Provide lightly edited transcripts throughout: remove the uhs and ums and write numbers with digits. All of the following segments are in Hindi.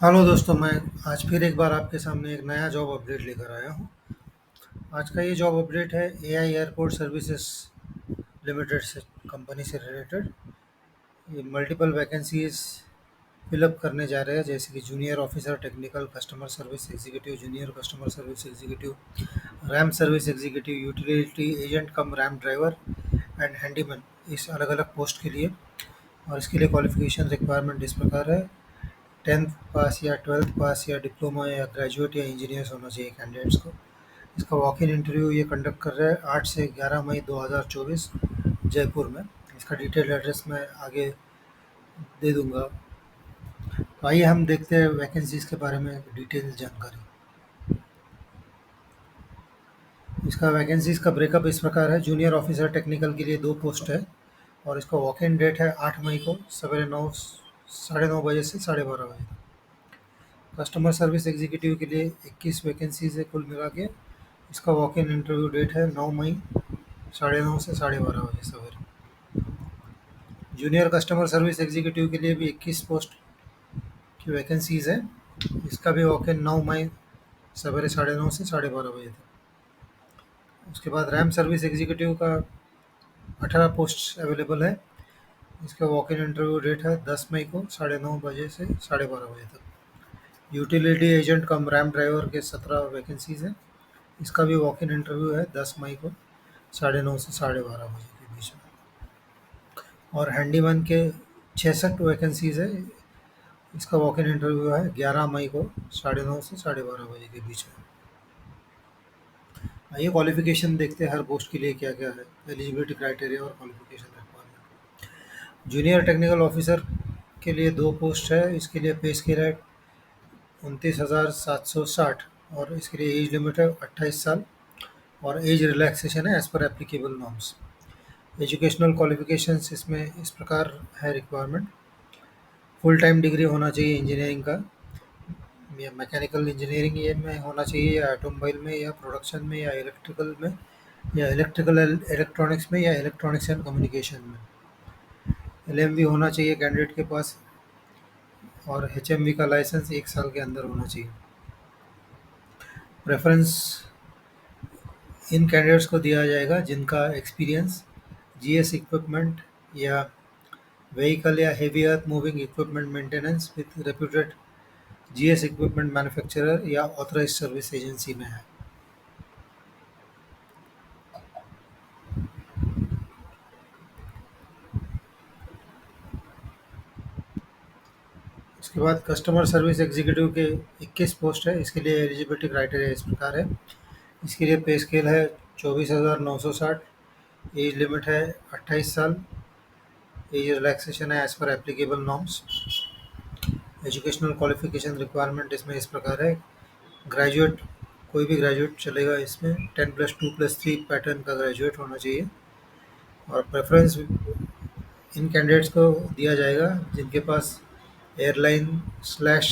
हेलो दोस्तों, मैं आज फिर एक बार आपके सामने एक नया जॉब अपडेट लेकर आया हूँ। आज का ये जॉब अपडेट है एआई एयरपोर्ट सर्विसेज लिमिटेड से कंपनी से रिलेटेड। ये मल्टीपल वैकेंसीज फिलअप करने जा रहे हैं, जैसे कि junior officer technical customer service executive, junior customer service executive, RAM service executive, utility agent come RAM driver and handyman, इस अलग अलग पोस्ट के लिए। और इसके लिए क्वालिफिकेशन रिक्वायरमेंट इस प्रकार है: 10th पास या 12th पास या डिप्लोमा या ग्रेजुएट या इंजीनियर्स होना चाहिए कैंडिडेट्स को। इसका वॉक इन इंटरव्यू ये कंडक्ट कर रहा है 8 से 11 मई 2024 जयपुर में। इसका डिटेल एड्रेस मैं आगे दे दूंगा। तो आइए हम देखते हैं वैकेंसीज के बारे में डिटेल जानकारी। इसका वैकेंसीज का ब्रेकअप इस प्रकार है: जूनियर ऑफिसर टेक्निकल के लिए 2 पोस्ट है और इसका वॉक इन डेट है 8 मई को सवेरे 9 साढ़े 9 बजे से 12:30 बजे तक। कस्टमर सर्विस एग्जीक्यूटिव के लिए 21 वैकेंसीज है कुल मिला के। इसका वॉक इन इंटरव्यू डेट है 9 मई 9:30 से 12:30 बजे सवेरे। जूनियर कस्टमर सर्विस एग्जीक्यूटिव के लिए भी 21 पोस्ट की वैकेंसीज है। इसका भी वॉक इन 9 मई सवेरे 9:30 से 12:30 बजे तक। उसके बाद रैम सर्विस एग्जीक्यूटिव का 18 पोस्ट अवेलेबल है। इसका वॉक इन इंटरव्यू डेट है 10 मई को 9:30 बजे से 12:30 बजे तक। यूटिलिटी एजेंट कम रैम ड्राइवर के 17 वैकेंसीज हैं। इसका भी वॉक इन इंटरव्यू है 10 मई को 9:30 से 12:30 बजे के बीच में। और हैंडीमैन के 66 वैकेंसीज है। इसका वॉक इन इंटरव्यू है 11 मई को 9:30 से 12:30 बजे के बीच में। आइए क्वालिफिकेशन देखते हैं हर पोस्ट के लिए क्या क्या है, एलिजिबिलिटी क्राइटेरिया और qualification requirement. Junior technical officer के लिए 2 पोस्ट है। इसके लिए पे स्केल है 29,760 और इसके लिए एज लिमिट है 28 साल और एज रिलैक्सेशन है as per applicable norms. Educational qualifications इसमें इस प्रकार है रिक्वायरमेंट: फुल टाइम डिग्री होना चाहिए इंजीनियरिंग का, या मैकेनिकल इंजीनियरिंग ये में होना चाहिए, या ऑटोमोबाइल में, या प्रोडक्शन में, या इलेक्ट्रिकल में, या इलेक्ट्रिकल इलेक्ट्रॉनिक्स में, या इलेक्ट्रॉनिक्स एंड कम्युनिकेशन में। एलएमवी होना चाहिए कैंडिडेट के पास और एचएमवी का लाइसेंस 1 साल के अंदर होना चाहिए। प्रेफरेंस इन कैंडिडेट्स को दिया जाएगा जिनका एक्सपीरियंस जीएस इक्विपमेंट या व्हीकल या heavy earth moving equipment maintenance with reputed GS equipment manufacturer या ऑथराइज्ड सर्विस एजेंसी में है। उसके बाद कस्टमर सर्विस एग्जीक्यूटिव के 21 पोस्ट है। इसके लिए एलिजिबिलिटी क्राइटेरिया इस प्रकार है: इसके लिए पे स्केल है 24,960, एज लिमिट है 28 साल, एज रिलैक्सेशन है as per applicable norms. Educational qualification requirement इसमें इस प्रकार है: ग्रेजुएट, कोई भी ग्रेजुएट चलेगा इसमें, 10+2+3 पैटर्न का ग्रेजुएट होना चाहिए। और प्रेफरेंस इन कैंडिडेट्स को दिया जाएगा जिनके पास एयरलाइन स्लैश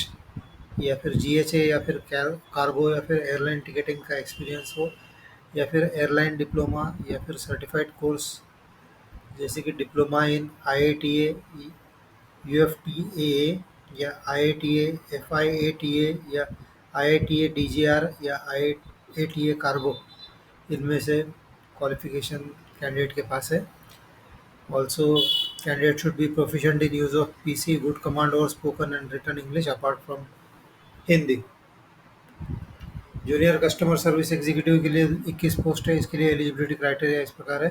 या फिर जीएचए या फिर कार्गो या फिर एयरलाइन टिकटिंग का एक्सपीरियंस हो, या फिर एयरलाइन डिप्लोमा या फिर सर्टिफाइड कोर्स जैसे कि डिप्लोमा इन आईआईटीए, यूएफटीएए या आईआईटीए, एफआईएटीए या आईआईटीए डीजीआर या आईआईटीए कार्गो, इनमें से क्वालिफिकेशन कैंडिडेट के पास है। Also candidate should be proficient in use of PC, good command और spoken and written English apart from Hindi. Junior customer service executive के लिए 21 पोस्ट है। इसके लिए एलिजिबिलिटी क्राइटेरिया इस प्रकार है: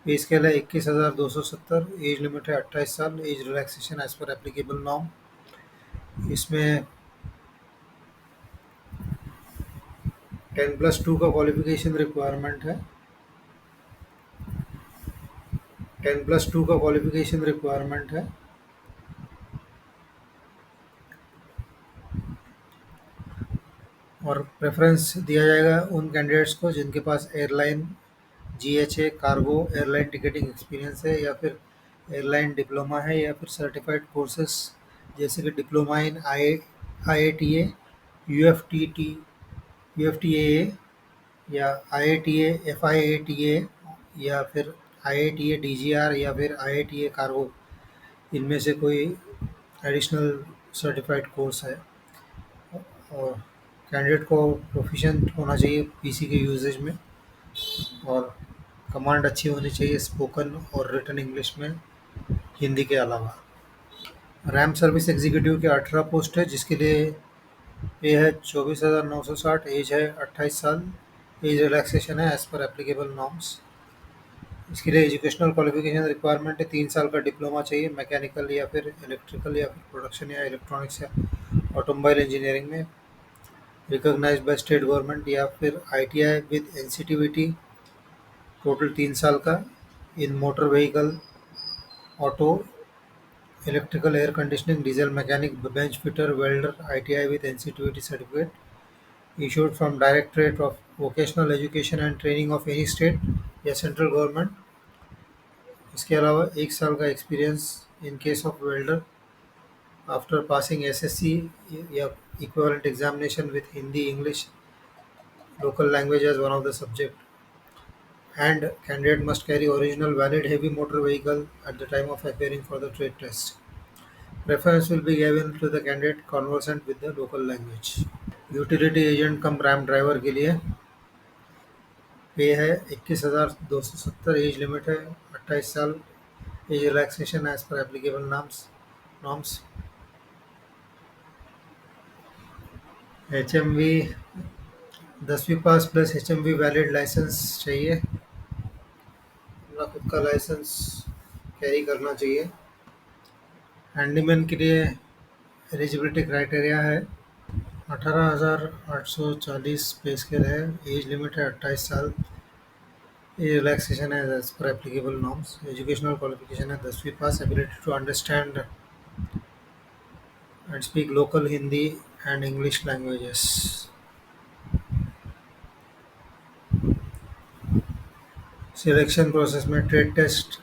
पे स्केल है 21,270, एज लिमिट है 28 साल, एज रिलैक्सेशन एज पर एप्लीकेबल नॉर्म। इसमें 10+2 का क्वालिफिकेशन रिक्वायरमेंट है। 10+2 का क्वालिफिकेशन रिक्वायरमेंट है। और प्रेफरेंस दिया जाएगा उन कैंडिडेट्स को जिनके पास airline GHA cargo airline ticketing experience है, या फिर एयरलाइन डिप्लोमा है, या फिर सर्टिफाइड कोर्सेस जैसे कि डिप्लोमा इन आईआईटीए, यूएफटीटी, यूएफटीएए या आईआईटीए, एफआईएटीए या फिर आईआईटीए डीजीआर या फिर आईआईटीए कार्गो, इनमें से कोई एडिशनल सर्टिफाइड कोर्स है। और कैंडिडेट को प्रोफिशिएंट होना चाहिए पीसी के यूजेज में, और कमांड अच्छी होनी चाहिए स्पोकन और रिटन इंग्लिश में, हिंदी के अलावा। रैम सर्विस एग्जीक्यूटिव के 18 पोस्ट है, जिसके लिए पे है 24,960, एज है 28 साल, एज रिलैक्सेशन है एज पर एप्लीकेबल नॉर्म्स। इसके लिए एजुकेशनल क्वालिफिकेशन रिक्वायरमेंट है 3 साल का डिप्लोमा चाहिए मैकेनिकल या फिर इलेक्ट्रिकल या फिर प्रोडक्शन या इलेक्ट्रॉनिक्स या ऑटोमोबाइल इंजीनियरिंग में, रिकॉग्नाइज्ड बाय स्टेट गवर्नमेंट, या फिर आईटीआई विद एनसीटीवीटी, टोटल 3 साल का, in motor vehicle, auto, electrical, air conditioning, diesel mechanic, bench fitter, welder, ITI with NCTVT certificate issued from Directorate of Vocational Education and Training of any state या सेंट्रल गवर्नमेंट। इसके अलावा 1 साल का experience in case of welder after passing SSC या equivalent examination with Hindi English local language as one of the subject, and candidate must carry original valid heavy motor vehicle at the time of appearing for the trade test. Preference will be given to the candidate conversant with the local language. Utility agent come RAM driver के लिए पे है 21,270, एज लिमिट है 28 साल, एज रिलैक्सेशन एज पर एप्लीकेबल नॉर्म्स। HMV 10वीं पास प्लस HMV वैलिड लाइसेंस चाहिए, अपना खुद का लाइसेंस कैरी करना चाहिए। हैंडीमैन के लिए एलिजिबिलिटी क्राइटेरिया है 18,840 पे स्केल है, एज लिमिट है 28 साल, एज रिलैक्सेशन है as per applicable norms. Educational qualification है 10वीं pass, ability to understand and speak local Hindi and English languages. Selection process में trade test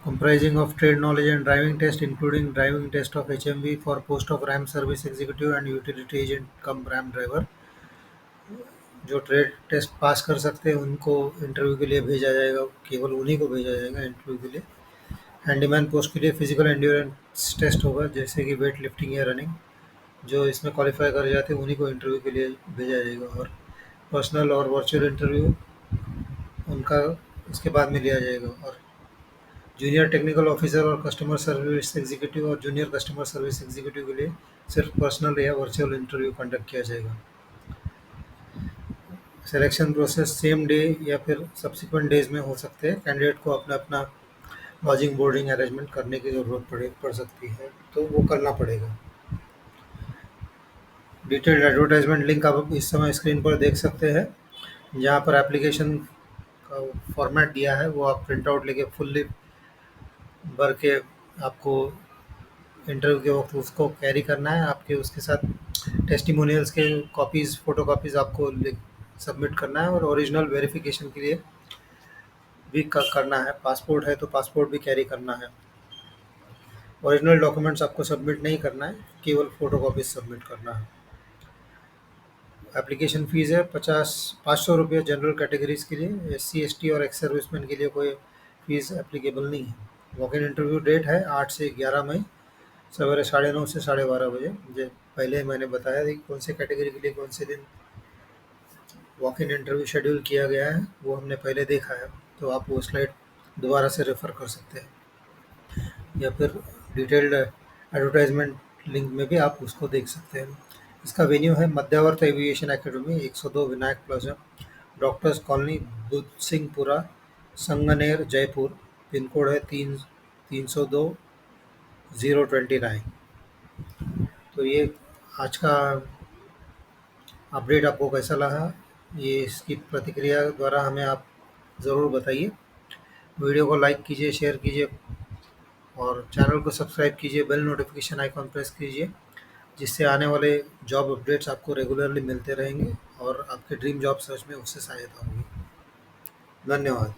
comprising of trade knowledge and driving test, including driving test of HMV for post of RAM service executive and utility agent come RAM driver। जो ट्रेड टेस्ट पास कर सकते हैं उनको इंटरव्यू के लिए भेजा जाएगा, केवल उन्हीं को भेजा जाएगा इंटरव्यू के लिए। हैंडीमैन पोस्ट के लिए फिजिकल एंड्योरेंस टेस्ट होगा, जैसे कि वेट लिफ्टिंग या रनिंग। जो इसमें क्वालिफाई कर जाते हैं उन्हीं को इंटरव्यू के लिए भेजा जाएगा, और पर्सनल और वर्चुअल इंटरव्यू उनका इसके बाद में लिया जाएगा। और जूनियर टेक्निकल ऑफिसर और कस्टमर सर्विस एग्जीक्यूटिव और जूनियर कस्टमर सर्विस एग्जीक्यूटिव के लिए सिर्फ पर्सनल या वर्चुअल इंटरव्यू कंडक्ट किया जाएगा। सिलेक्शन प्रोसेस सेम डे या फिर सब्सिक्वेंट डेज में हो सकते हैं। कैंडिडेट को अपना अपना लॉजिंग बोर्डिंग अरेंजमेंट करने की ज़रूरत पड़ सकती है, तो वो करना पड़ेगा। डिटेल्ड एडवर्टाइजमेंट लिंक आप इस समय स्क्रीन पर देख सकते हैं, जहाँ पर एप्लीकेशन का फॉर्मेट दिया है वो आप प्रिंट आउट लेके फुल्ली भर के आपको इंटरव्यू के वक्त उसको कैरी करना है। आपके उसके साथ टेस्टिमोनियल्स के कॉपीज़, फ़ोटो कॉपीज़ आपको सबमिट करना है, और ओरिजिनल वेरिफिकेशन के लिए भी करना है। पासपोर्ट है तो पासपोर्ट भी कैरी करना है। ओरिजिनल डॉक्यूमेंट्स आपको सबमिट नहीं करना है, केवल फ़ोटो कॉपीज सबमिट करना है। एप्लीकेशन फ़ीस है 500 रुपये जनरल कैटेगरीज़ के लिए। SC ST और एक्स सर्विसमैन के लिए कोई फ़ीस एप्लीकेबल नहीं है। वॉक इन इंटरव्यू डेट है 8 से 11 मई, सवेरे 9:30 से 12:30 बजे। जो पहले मैंने बताया था कि कौन से कैटेगरी के लिए कौन से दिन वॉक इन इंटरव्यू शेड्यूल किया गया है, वो हमने पहले देखा है, तो आप वो स्लाइड दोबारा से रेफ़र कर सकते हैं, या फिर डिटेल्ड एडवर्टाइजमेंट लिंक में भी आप उसको देख सकते हैं। इसका वेन्यू है Madhyavart aviation academy, 102 Vinayak plaza, doctors colony, Buddh Singhpura, Sanganer, Jaipur. Pin code है 302-029। तो ये आज का अपडेट आपको कैसा लगा, ये इसकी प्रतिक्रिया द्वारा हमें आप ज़रूर बताइए। वीडियो को लाइक कीजिए, शेयर कीजिए, और चैनल को सब्सक्राइब कीजिए, बेल नोटिफिकेशन आइकॉन प्रेस कीजिए, जिससे आने वाले जॉब अपडेट्स आपको रेगुलरली मिलते रहेंगे और आपके ड्रीम जॉब सर्च में उससे सहायता होगी। धन्यवाद।